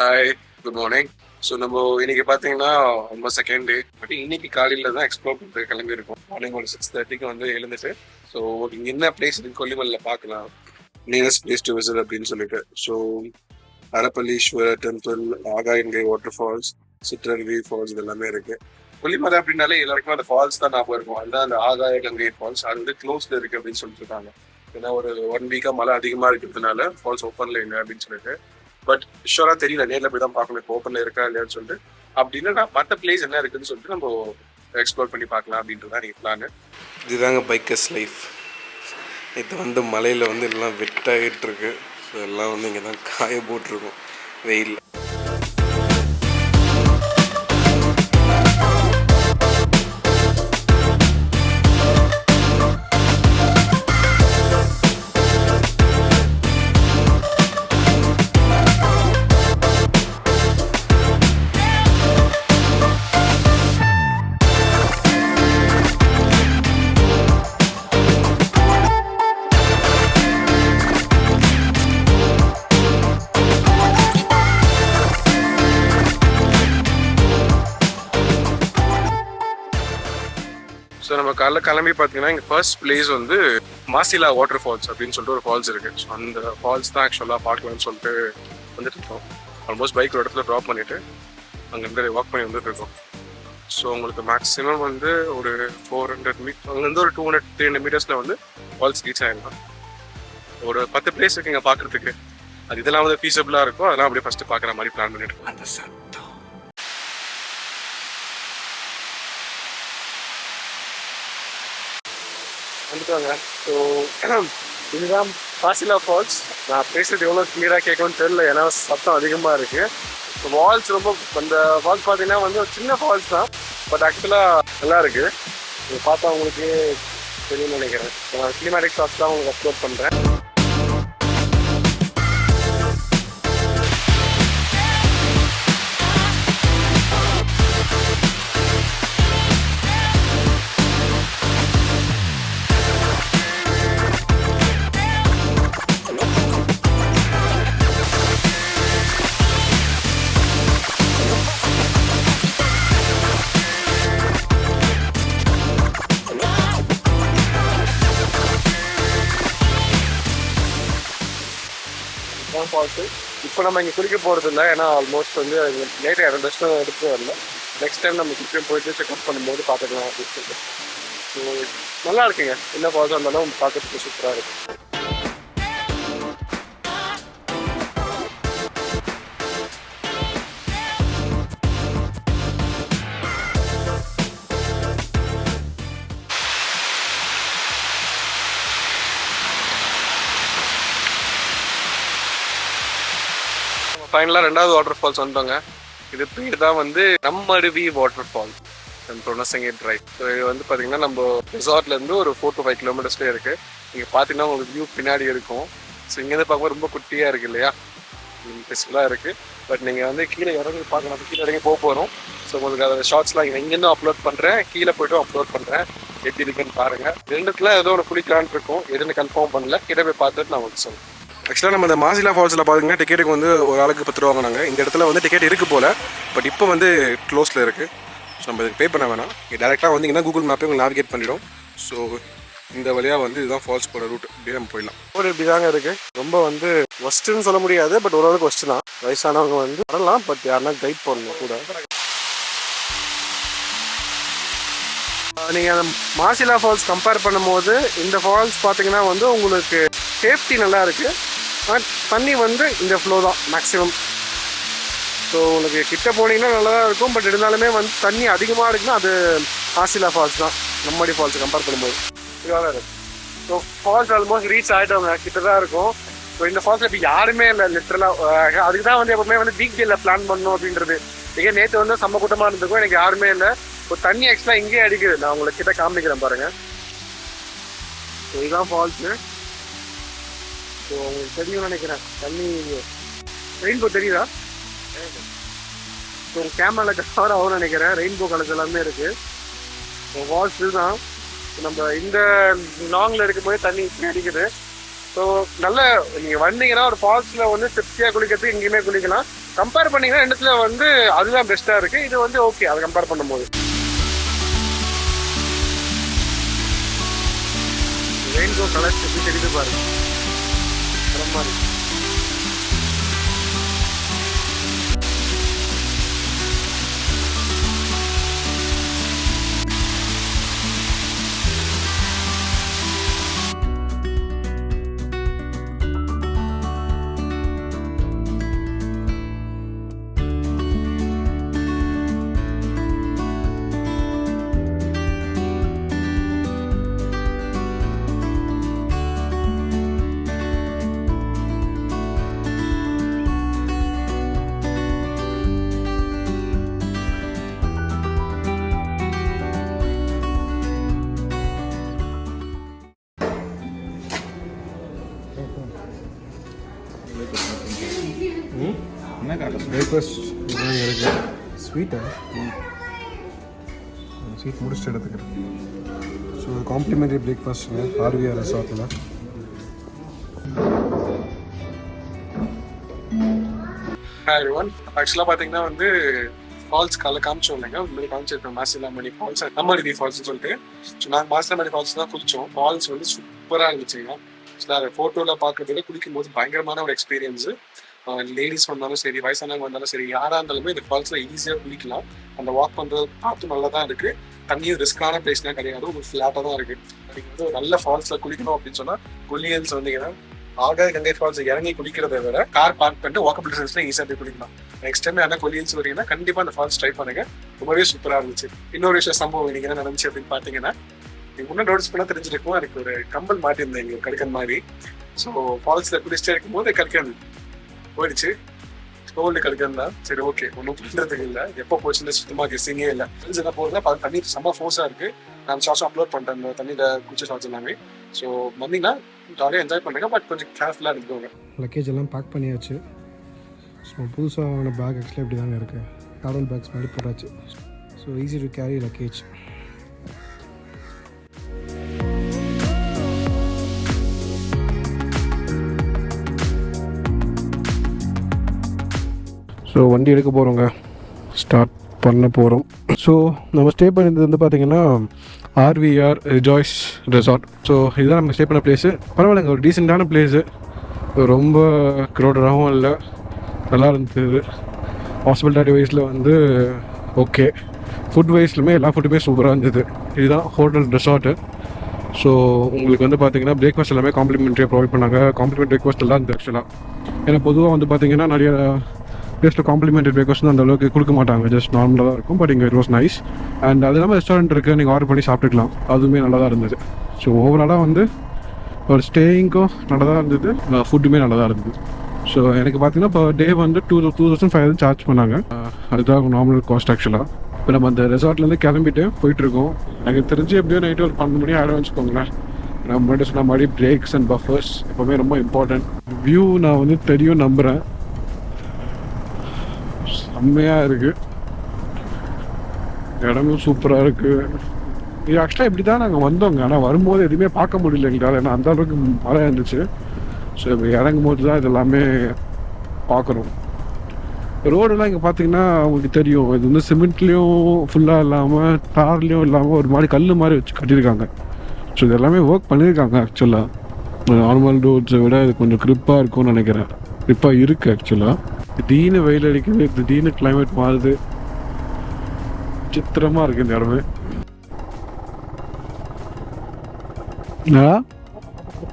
Hi, good morning. So நம்ம இன்னைக்கு பார்த்தீங்கன்னா ரொம்ப செகண்ட் டே. பட் இன்னைக்கு காலையில் தான் எக்ஸ்ப்ளோர் பண்ணுறது கிளம்பியிருக்கோம். மார்னிங் ஒரு 6:30 வந்து எழுந்துட்டு ஸோ இங்கே என்ன பிளேஸ் இருக்கு கொல்லிமலையில் பார்க்கலாம், நியரஸ்ட் பிளேஸ் டு விசிட் அப்படின்னு சொல்லிட்டு. So Arapaleeswarar temple, Agayagangai water falls, Sitharuvi falls இது எல்லாமே இருக்கு. கொல்லிமலை அப்படின்னாலே எல்லாருக்குமே அந்த ஃபால்ஸ் தான் ஞாபகம் இருக்கும். அதுதான் அந்த ஆகாய கங்கை ஃபால்ஸ். அது வந்து க்ளோஸ்ல இருக்கு அப்படின்னு சொல்லிட்டு இருக்காங்க. ஏன்னா ஒரு 1 வீக்கா மழை அதிகமாக இருக்கிறதுனால ஃபால்ஸ் ஓப்பன்ல இல்லை அப்படின்னு சொல்லிட்டு. பட் ஷோரா தெரியல, நேரில் போய் தான் பார்க்கணும் இப்போ ஓப்பன்ல இருக்கா இல்லையான்னு சொல்லிட்டு. அப்படின்னா மற்ற பிளேஸ் என்ன இருக்குன்னு சொல்லிட்டு நம்ம எக்ஸ்ப்ளோர் பண்ணி பார்க்கலாம் அப்படின்றதான் நீங்கள் பிளான். இதுதாங்க பைக்கர்ஸ் லைஃப். இது வந்து மலையில் வந்து எல்லாம் வெட்டாகிட்டு இருக்கு. ஸோ எல்லாம் வந்து இங்கே தான் காய போட்டிருக்கும் வெயில். ஸோ நம்ம காலைல கிளம்பி பார்த்தீங்கன்னா இங்கே ஃபர்ஸ்ட் பிளேஸ் வந்து மாசிலா வாட்டர் ஃபால்ஸ் அப்படின்னு சொல்லிட்டு ஒரு ஃபால்ஸ் இருக்குது. ஸோ அந்த ஃபால்ஸ் தான் ஆக்சுவலாக பார்க்கலாம்னு சொல்லிட்டு வந்துட்டு இருக்கோம். ஆல்மோஸ்ட் பைக் ஒரு இடத்துல ட்ராப் பண்ணிவிட்டு அங்கேருந்து வாக் பண்ணி வந்துட்டு இருக்கோம். ஸோ உங்களுக்கு மேக்ஸிமம் வந்து ஒரு 400 மீட்டர், அங்கேருந்து ஒரு 200-300 மீட்டர்ஸில் வந்து ஃபால்ஸ் ரீச் ஆகிடலாம். ஒரு 10 பிளேஸ் இருக்குது இங்கே பார்க்குறதுக்கு. அது இதெல்லாம் வந்து ஃபீஸபிளாக இருக்கும். அதெல்லாம் அப்படியே ஃபஸ்ட்டு பார்க்குற மாதிரி பிளான் பண்ணிட்டு இருக்கோம். அந்த சத்தம் வந்துட்டாங்க. ஸோ இதுதான் மாசிலா ஃபால்ஸ். நான் பேசுறது எவ்வளோ கிளியராக கேட்கணும்னு தெரியல, ஏன்னா சத்தம் அதிகமாக இருக்குது. ஸோ ஃபால்ஸ் ரொம்ப, அந்த ஃபால்ஸ் பார்த்தீங்கன்னா வந்து ஒரு சின்ன ஃபால்ஸ் தான், பட் ஆக்சுவலாக நல்லா இருக்குது. இது பார்த்தா உங்களுக்கு தெரியும்னு நினைக்கிறேன். நான் கிளிமேட்டிக் ஷாட்ஸ் தான் உங்களுக்கு அப்லோட் பண்ணுறேன். ஃபால்ஸு இப்போ நம்ம இங்கே குளிக்க போகிறது இல்லை, ஏன்னா ஆல்மோஸ்ட் வந்து லேட்டாக 2 வருஷம் எடுத்து வரல. நெக்ஸ்ட் டைம் நம்ம குளிக்க போயிட்டு செக்அப் பண்ணும்போது பார்த்துக்கலாம் அப்படின்னு சொல்லிட்டு. ஸோ நல்லா இருக்குங்க, என்ன ஃபால்ஸாக இருந்தாலும் பார்க்கறதுக்கு சூப்பராக இருக்குது. ஃபைனலாக 2வது வாட்டர் ஃபால்ஸ் வந்துட்டோங்க. இது பேர் தான் வந்து Nammaruvi water falls, pronouncing it right. So இது வந்து பார்த்தீங்கன்னா நம்ம ரிசார்ட்லேருந்து ஒரு 4 to 5 கிலோமீட்டர்ஸ்லேயே இருக்குது. இங்கே பார்த்தீங்கன்னா உங்களுக்கு வியூ பின்னாடி இருக்கும். ஸோ இங்கேருந்து பார்க்கும்போது ரொம்ப குட்டியாக இருக்குது இல்லையா, பெஸ்ட்ஃபுல்லாக இருக்குது. பட் நீங்கள் வந்து கீழே இறங்கி பார்க்கலாம், கீழே இறங்கி போகிறோம். ஸோ உங்களுக்கு அதோட ஷார்ட்ஸ்லாம் இங்கேருந்து அப்லோட் பண்ணுறேன், கீழே போய்ட்டும் அப்லோட் பண்ணுறேன். எப்படி இருக்குன்னு பாருங்கள். 2த்துல ஏதோ ஒன்று குளிக்கலான்னு இருக்கும், எதுன்னு கன்ஃபார்ம் பண்ணல. கிட்ட போய் பார்த்துட்டு நான் உங்களுக்கு சொல்லுவேன். ஆக்சுவலாக நம்ம இந்த மாசிலா ஃபால்ஸில் பார்த்தீங்கன்னா டிக்கெட்டுக்கு வந்து ஒரு ஆளுக்கு 10 ரூபா வாங்கினாங்க. இந்த இடத்துல வந்து டிக்கெட் இருக்குது போல், பட் இப்போ வந்து க்ளோஸில் இருக்குது. ஸோ நம்ம இதுக்கு பே பண்ண வேணாம். டேரெக்டாக வந்தீங்கன்னா கூகுள் மேப்பே உங்களுக்கு நேவிகேட் பண்ணிடும். ஸோ இந்த வழியாக வந்து இதுதான் ஃபால்ஸ் போகிற ரூட். இப்படியே நம்ம போயிடலாம். ஒரு இப்படி தாங்க இருக்குது. ரொம்ப வந்து ஒஸ்ட்டுன்னு சொல்ல முடியாது, பட் ஓரளவுக்கு ஒஸ்ட்டு தான். வயசானவங்க வந்து வரலாம், பட் யாருன்னா கைட் பண்ணணும் கூட. நீங்கள் அந்த மாசிலா ஃபால்ஸ் கம்பேர் பண்ணும்போது இந்த ஃபால்ஸ் பார்த்தீங்கன்னா வந்து உங்களுக்கு சேஃப்டி நல்லா இருக்குது. தண்ணி வந்து இந்த ஃப்ளோ தான் மேக்ஸிமம். ஸோ உங்களுக்கு கிட்ட போனீங்கன்னா நல்லா தான் இருக்கும், பட் இருந்தாலுமே வந்து தண்ணி அதிகமாக இருக்குன்னா அது மாசிலா ஃபால்ஸ் தான், நம்மடி ஃபால்ஸ் கம்பேர் பண்ணும்போது இதுவாக தான் இருக்குது. ஸோ ஃபால்ஸ் ஆல்மோஸ்ட் ரீச் ஆகிட்டவங்க கிட்ட தான் இருக்கும். ஸோ இந்த ஃபால்ஸில் இப்போ யாருமே இல்லை லிட்டரலாக. அதுக்கு தான் வந்து எப்பவுமே வந்து வீக் டேல பிளான் பண்ணணும் அப்படின்றது. இதே நேற்று வந்து செம்ம கூட்டமாக இருந்திருக்கும், எனக்கு யாருமே இல்லை. இப்போ தண்ணி ஆக்சுவலாக இங்கேயே அடிக்குது. நான் உங்களுக்கு கிட்ட காமிக்கிறேன் பாருங்கள். ஸோ இதுதான் ஃபால்ஸு. ஸோ உங்களுக்கு தெரியும்னு நினைக்கிறேன். தண்ணி ரெயின்போ தெரியுதா? ஸோ கேமராவில் கவர் ஆகும்னு நினைக்கிறேன். ரெயின்போ கலர்ஸ் எல்லாமே இருக்குது. ஃபால்ஸ் இதுதான். நம்ம இந்த லாங்கில் இருக்கும்போது தண்ணி அடிக்குது. ஸோ நல்ல நீங்கள் வந்தீங்கன்னா ஒரு ஃபால்ஸில் வந்து திருப்தியாக குளிக்கிறதுக்கு எங்கேயுமே குளிக்கலாம். கம்பேர் பண்ணிங்கன்னா ரெண்டுத்துல வந்து அதுதான் பெஸ்ட்டாக இருக்குது. இது வந்து ஓகே அதை கம்பேர் பண்ணும்போது. ரெயின்போ கலர்ஸ் எப்படி தெரியுது பாருங்க, ரொம்ப மாதிரி. பிரேக்ஃபாஸ்ட் இதுதான் இருக்குது. ஸ்வீட்டா? ஸ்வீட் முடிச்சுட்டு எடுத்துக்கிறேன். ஸோ காம்ப்ளிமெண்ட்ரி பிரேக்ஃபாஸ்ட்டுங்க ஆர்விஆர் ரெசார்ட்டில். ஆக்சுவலாக பார்த்தீங்கன்னா வந்து ஃபால்ஸ் காலை காமிச்சோம் இல்லைங்க, முன்னாடி காமிச்சிருக்கோம் மாசிலா மணி ஃபால்ஸ், நம்மருவி ஃபால்ஸ்னு சொல்லிட்டு. ஸோ நாங்கள் மாசிலா மணி ஃபால்ஸ் தான் குளித்தோம். ஃபால்ஸ் வந்து சூப்பராக இருந்துச்சுங்க. ஆக்சுவலாக அதை ஃபோட்டோவில் பார்க்கறதுல குளிக்கும் போது பயங்கரமான ஒரு எக்ஸ்பீரியன்ஸு. லேடிஸ் வந்தாலும் சரி, வயசானவங்க வந்தாலும் சரி, யாராக இருந்தாலுமே இந்த ஃபால்ஸில் ஈஸியாக குளிக்கலாம். அந்த வாக் பண்ணுறது பார்த்து நல்லா தான் இருக்குது. தண்ணியும் ரிஸ்க்கான பிளேஸ்லாம் கிடையாது, ஒரு ஃப்ளாட்டாக தான் இருக்குது. நீங்கள் வந்து ஒரு நல்ல ஃபால்ஸில் குளிக்கணும் அப்படின்னு சொன்னால் கொல்லி ஹில்ஸ் வந்தீங்கன்னா ஆகாய கங்கை ஃபால்ஸ் இறங்கி குளிக்கிறத விட கார் பார்க் பண்ணிட்டு வாக்கபிள் டிஸ்டன்ஸ்ல ஈஸியாக போய் குளிக்கலாம். நெக்ஸ்ட் டைம் யாரா கொல்லி ஹில்ஸ் வரீங்கன்னா கண்டிப்பாக அந்த ஃபால்ஸ் ட்ரை பண்ணுங்க, ரொம்பவே சூப்பராக இருந்துச்சு. இன்னொரு விஷயம் சம்பவம் எனக்கு என்ன நடந்துச்சு அப்படின்னு பார்த்தீங்கன்னா, நீங்கள் முன்னே நோட்டீஸ் பண்ணால் தெரிஞ்சிருக்கும், எனக்கு ஒரு கம்பல் மாட்டியிருந்தேன் இங்கே கடுக்கன் மாதிரி. ஸோ ஃபால்ஸில் குளிச்சுட்டே இருக்கும்போது கடுக்கன் போயிடுச்சு. கோல்டு கடுக்கன் தான். சரி ஓகே, ஒன்றும் பண்ணுறதுக்கு இல்லை, எப்போ போச்சுன்னு சுத்தமாக கெஸ்ஸிங்கே இல்லை. ஃப்ரெண்ட்ஸ் என்ன போகிறதா தண்ணி செம்ம ஃபோர்ஸாக இருக்குது. நான் ஷார்ட்ஸும் அப்லோட் பண்ணுறேன் இந்த தண்ணியில் குளிச்ச ஷார்ட்ஸ் எல்லாமே. ஸோ வந்தீங்கன்னா ஜாலியாக என்ஜாய் பண்ணுறேங்க, பட் கொஞ்சம் கேர்ஃபுல்லாக இருந்துக்கோங்க. லக்கேஜ் எல்லாம் பேக் பண்ணியாச்சு. ஸோ புதுசாக வாங்கின பேக் ஆக்சுவலாக இப்படி தாங்க இருக்குது. ட்ராவல் பேக்ஸ் மாதிரி போட்டாச்சு. So easy to carry luggage. So வண்டி எடுக்க போகிறோங்க, ஸ்டார்ட் பண்ண போகிறோம். ஸோ நம்ம ஸ்டே பண்ணியிருந்தது வந்து பார்த்திங்கன்னா ஆர்விஆர் ரிஜாய்ஸ் ரெசார்ட். ஸோ இதுதான் நம்ம ஸ்டே பண்ண பிளேஸு. பரவாயில்லைங்க, ஒரு டீசெண்டான பிளேஸு, ரொம்ப க்ரௌடடாகவும் இல்லை, நல்லா இருந்தது. ஹாஸ்பிட்டாலிட்டி வைஸில் வந்து ஓகே, ஃபுட் வைஸ்லுமே எல்லா ஃபுட்டுமே சூப்பராக இருந்தது. இதுதான் ஹோட்டல் ரெசார்ட்டு. ஸோ உங்களுக்கு வந்து பார்த்திங்கன்னா பிரேக்ஃபாஸ்ட் எல்லாமே காம்ப்ளிமெண்ட்ரியாக ப்ரொவைட் பண்ணாங்க. காம்ப்ளிமெண்ட் பிரேக்ஃபாஸ்ட் எல்லாம் இருந்தது ஆக்சுவலாக. ஏன்னா பொதுவாக வந்து பார்த்திங்கன்னா நிறைய டேஸ்ட்டில் காம்ப்ளிமெண்டரி பிரேக்ஃபாஸ்ட் அந்த அளவுக்கு கொடுக்க மாட்டாங்க, ஜஸ்ட் நார்மலாக தான் இருக்கும். பட் இங்கே இட் வாஸ் நைஸ். அண்ட் அது இல்லாமல் ரெஸ்டாரண்ட் இருக்குது, நீங்கள் ஆர்டர் பண்ணி சாப்பிட்டுக்கலாம், அதுவுமே நல்லா தான் இருந்தது. ஸோ ஓவராலாக வந்து ஒரு ஸ்டேயிங்க்கும் நல்லா தான் இருந்தது, ஃபுட்டுமே நல்லா தான் இருந்தது. ஸோ எனக்கு பார்த்தீங்கன்னா இப்போ டே வந்து 2500 சார்ஜ் பண்ணாங்க. அதுதான் நார்மல் காஸ்ட் ஆக்சுவலாக. இப்போ நம்ம அந்த ரெசார்ட்லேருந்து கிளம்பிட்டு போயிட்டுருக்கோம். எனக்கு தெரிஞ்சு எப்படியோ நைட்டு ஒரு 12 மணி ஆகிடும் வச்சுக்கோங்களேன். நம்ம முன்னாடி சொன்ன மாதிரி பிரேக்ஸ் அண்ட் பஃபர்ஸ் எப்போவுமே ரொம்ப இம்பார்ட்டன்ட். வியூ நான் வந்து தெரியும் நம்புகிறேன், செம்மையாக இருக்குது, இடமும் சூப்பராக இருக்குது. இது ஆக்சுவலாக இப்படி தான் நாங்கள் வந்தோங்க, ஆனால் வரும்போது எதுவுமே பார்க்க முடியல எங்களால், ஏன்னா அந்த அளவுக்கு மழை இருந்துச்சு. ஸோ இப்போ இறங்கும் போது தான் இது எல்லாமே பார்க்குறோம். ரோடெல்லாம் இங்கே பார்த்தீங்கன்னா உங்களுக்கு தெரியும், இது வந்து சிமெண்ட்லேயும் ஃபுல்லாக இல்லாமல் தார்லேயும் இல்லாமல் ஒரு மாதிரி கல் மாதிரி வச்சு கட்டியிருக்காங்க. ஸோ இது எல்லாமே ஒர்க் பண்ணியிருக்காங்க ஆக்சுவலாக. நார்மல் ரோட்ஸை விட இது கொஞ்சம் க்ரிப்பாக இருக்கும்னு நினைக்கிறேன். க்ரிப்பாக இருக்குது ஆக்சுவலாக. திடீர்னு வெயில் அடிக்குது, திடீர்னு கிளைமேட் மாறுது, சித்திரமாக இருக்குது இந்த இடமே.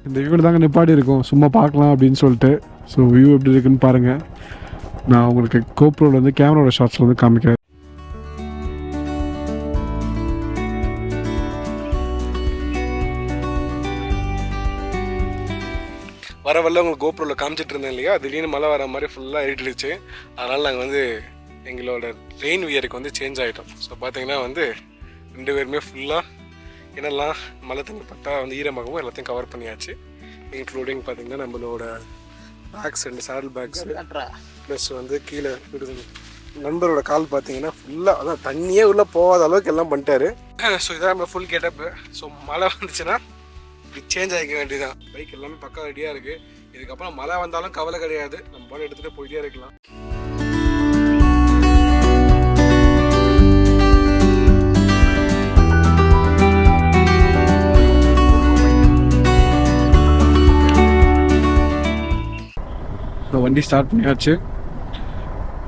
இந்த வியூ தாங்க நிப்பாடி இருக்கும், சும்மா பார்க்கலாம் அப்படின்னு சொல்லிட்டு. ஸோ வியூ எப்படி இருக்குன்னு பாருங்கள். நான் உங்களுக்கு கோப்ரோவில் வந்து கேமராவோட ஷாட்ஸில் வந்து காமிக்கிறேன். வர வரல உங்களுக்கு கோப்ரோவில் காமிச்சிட்டு இருந்தேன் இல்லையா, திடீர்னு மழை வர மாதிரி ஃபுல்லாக இருட்டுடுச்சு. அதனால் நாங்கள் வந்து எங்களோட ரெயின் வியருக்கு வந்து சேஞ்ச் ஆகிட்டோம். ஸோ பார்த்தீங்கன்னா வந்து 2 பேருமே ஃபுல்லாக என்னெல்லாம் மழை தண்ணி பட்டா வந்து ஈரமாகவும் எல்லாத்தையும் கவர் பண்ணியாச்சு. இன்க்ளூடிங் பார்த்தீங்கன்னா நம்மளோட பேக்ஸ், 2 சேடல் பேக்ஸ், ப்ளஸ் வந்து கீழே நண்பரோட கால் பார்த்தீங்கன்னா ஃபுல்லாக அதான் தண்ணியே உள்ளே போகாத அளவுக்கு எல்லாம் பண்ணிட்டாரு. ஸோ இதான் நம்ம ஃபுல் கெட்டப்பு. ஸோ மழை வந்துச்சுன்னா இப்படி சேஞ்ச் ஆகிக்க வேண்டியதான். பைக் எல்லாமே பக்கா ரெடியாக இருக்குது. இதுக்கப்புறம் மழை வந்தாலும் கவலை கிடையாது, நம்ம பாட்டு எடுத்துகிட்டு போயிட்டே இருக்கலாம். வண்டி ஸ்டார்ட் பண்ணியாச்சு.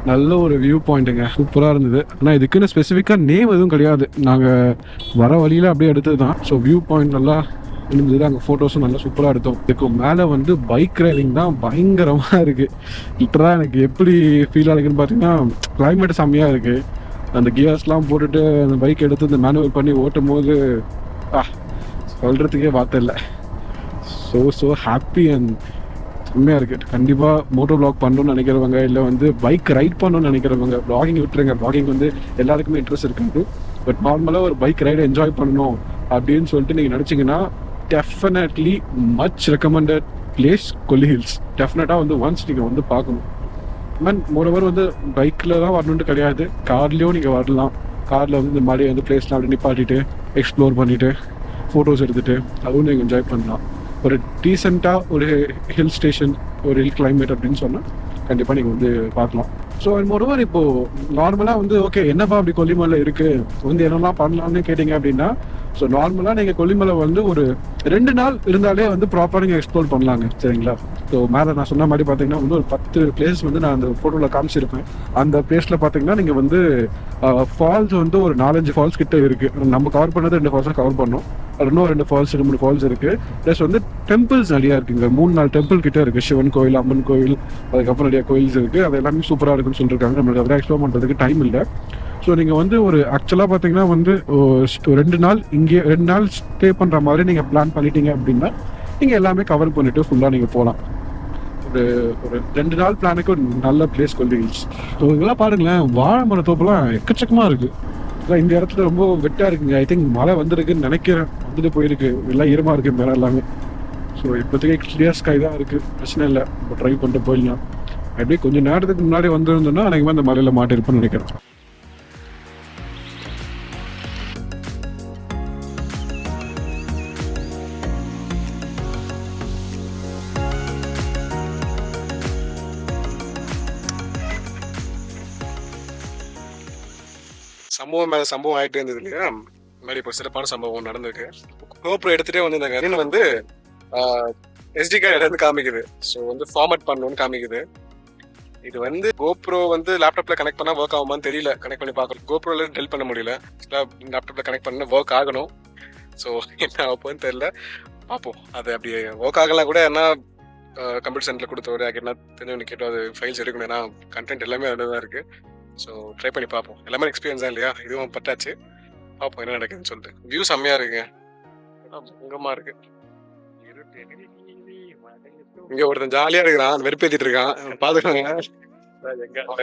நல்ல ஒரு வியூ பாயிண்ட்டுங்க, சூப்பராக இருந்தது. ஆனால் இதுக்குன்னு ஸ்பெசிஃபிக்காக நேம் எதுவும் கிடையாது, நாங்கள் வர வழியில் அப்படியே எடுத்தது தான். ஸோ வியூ பாயிண்ட் நல்லா இருந்தது, அங்கே ஃபோட்டோஸும் நல்லா சூப்பராக எடுத்தோம். இதுக்கு மேலே வந்து பைக் ரைடிங் தான் பயங்கரமாக இருக்குது. லிட்டராக எனக்கு எப்படி ஃபீல் ஆகுதுன்னு பார்த்தீங்கன்னா, கிளைமேட் செம்மையாக இருக்குது. அந்த கியர்ஸ்லாம் போட்டுட்டு அந்த பைக் எடுத்து இந்த மேனுவல் பண்ணி ஓட்டும் போது சொல்கிறதுக்கே வார்த்தை இல்லை. ஸோ ஹாப்பி அண்ட் உண்மையாக இருக்குது. கண்டிப்பாக மோட்டோ வ்ளாக் பண்ணணும்னு நினைக்கிறவங்க, இல்லை வந்து பைக் ரைட் பண்ணணும்னு நினைக்கிறவங்க, வ்ளாகிங் விட்டுருங்க. வ்ளாகிங் வந்து எல்லாருக்குமே இன்ட்ரெஸ்ட் இருக்காது. பட் நார்மலாக ஒரு பைக் ரைடை என்ஜாய் பண்ணணும் அப்படின்னு சொல்லிட்டு நீங்கள் நினச்சிங்கன்னா டெஃபினெட்லி மச் ரெக்கமெண்டட் பிளேஸ் கொல்லி ஹில்ஸ். டெஃபினட்டாக வந்து ஒன்ஸ் நீங்கள் வந்து பார்க்கணும். மோரோவர் வந்து பைக்கில் தான் வரணுன்ட்டு கிடையாது, கார்லேயும் நீங்கள் வரலாம். காரில் வந்து இந்த மாதிரி வந்து பிளேஸ்லாம் அப்படி நிப்பாட்டிட்டு எக்ஸ்ப்ளோர் பண்ணிவிட்டு ஃபோட்டோஸ் எடுத்துகிட்டு அதுவும் நீங்கள் என்ஜாய் பண்ணலாம். ஒரு டீசெண்டாக ஒரு ஹில் ஸ்டேஷன், ஒரு ஹில் கிளைமேட் அப்படின்னு சொன்னால் கண்டிப்பாக நீங்கள் வந்து பார்க்கலாம். ஸோ மோரோவர் இப்போது நார்மலாக வந்து ஓகே என்னப்பா அப்படி கொல்லிமலை இருக்குது வந்து என்னெல்லாம் பண்ணலாம்னு கேட்டிங்க அப்படின்னா, ஸோ நார்மலாக நீங்கள் கொல்லிமலை வந்து ஒரு 2 நாள் இருந்தாலே வந்து ப்ராப்பராக நீங்கள் எக்ஸ்ப்ளோர் பண்ணலாங்க, சரிங்களா? ஸோ மேலே நான் சொன்ன மாதிரி பார்த்தீங்கன்னா வந்து ஒரு 10 பிளேஸ் வந்து நான் அந்த ஃபோட்டோவில் காமிச்சிருப்பேன். அந்த பிளேஸில் பார்த்தீங்கன்னா நீங்கள் வந்து ஃபால்ஸ் வந்து ஒரு 4-5 ஃபால்ஸ் கிட்ட இருக்குது. நம்ம கவர் பண்ணது 2 ஃபால்ஸாக கவர் பண்ணோம். இன்னும் 2-3 ஃபால்ஸ் இருக்குது. ப்ளஸ் வந்து டெம்பிள்ஸ் நிறையா இருக்குங்க, 3-4 டெம்பிள் கிட்ட இருக்குது. சிவன் கோயில், அம்மன் கோயில், அதுக்கப்புறம் நிறைய கோயில்ஸ் இருக்குது. அது எல்லாமே சூப்பராக இருக்குன்னு சொல்லியிருக்காங்க. நம்மளுக்கு அதெல்லாம் எக்ஸ்ப்ளோர் பண்ணுறதுக்கு டைம் இல்லை. ஸோ நீங்கள் வந்து ஒரு ஆக்சுவலாக பார்த்தீங்கன்னா வந்து 2 நாள் இங்கே 2 நாள் ஸ்டே பண்ணுற மாதிரி நீங்கள் பிளான் பண்ணிட்டீங்க அப்படின்னா நீங்கள் எல்லாமே கவர் பண்ணிவிட்டு ஃபுல்லாக நீங்கள் போகலாம். ஒரு 2 நாள் பிளானுக்கு ஒரு நல்ல பிளேஸ் கொல்லி ஹில்ஸ். ஸோ இதெல்லாம் பாருங்களேன், வாழை மர தோப்புலாம் எக்கச்சக்கமாக இருக்குது. அதான் இந்த இடத்துல ரொம்ப வெட்டாக இருக்குங்க. ஐ திங்க் மழை வந்துருக்குன்னு நினைக்கிறேன், வந்துட்டு போயிருக்கு. எல்லாம் ஈரமாக இருக்குது மேலே எல்லாமே. ஸோ இப்போதைக்கு கிளியர் ஸ்கை தான் இருக்குது, பிரச்சனை இல்லை. இப்போ ட்ரை பண்ணிட்டு போயிடலாம். அப்படியே கொஞ்சம் நேரத்துக்கு முன்னாடி வந்திருந்தோன்னா அன்றைக்கு அந்த மலையில் மாட்டிருப்பேன்னு நினைக்கிறேன். சம்பவம் மேலே சம்பவம் ஆகிட்டே இருந்தது இல்லையா? முன்னாடி இப்போ சிறப்பான சம்பவம் நடந்திருக்கு. GoPro எடுத்துகிட்டே வந்து இந்த கரீன் வந்து SD கார்டு எடுத்து காமிக்குது. ஸோ வந்து ஃபார்மேட் பண்ணணும்னு காமிக்குது. இது வந்து GoPro வந்து லேப்டாப்பில் கனெக்ட் பண்ணால் ஒர்க் ஆகுமான்னு தெரியல, கனெக்ட் பண்ணி பார்க்கணும். GoProல டெல் பண்ண முடியல, லேப்டாப்பில் கனெக்ட் பண்ணால் ஒர்க் ஆகணும். ஸோ என்ன ஆகும்னு தெரியல, பார்ப்போம். அது அப்படி ஒர்க் ஆகலாம் கூட, ஏன்னா கம்ப்யூட்டர் சென்டரில் கொடுத்தவர் என்ன தெரிஞ்சவனு கேட்டோம், அது ஃபைல்ஸ் எடுக்கணும். ஏன்னா கண்டென்ட் எல்லாமே அதில் தான் இருக்குது. ஸோ ட்ரை பண்ணி பார்ப்போம். எல்லாமே எக்ஸ்பீரியன்ஸ் தான் இல்லையா, இதுவும் பட்டாச்சு. பார்ப்போம் என்ன நடக்குதுன்னு சொல்லிட்டு. வியூ செம்மையாக இருக்குங்க, பயங்கரமாக இருக்கு. இங்கே ஒருத்தன் ஜாலியாக இருக்கிறான், வெறுப்பேற்றிட்டு இருக்கான், பார்த்துக்கோங்க.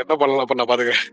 என்ன பண்ணலாம் அப்போ நான் பார்த்துக்கிறேன்.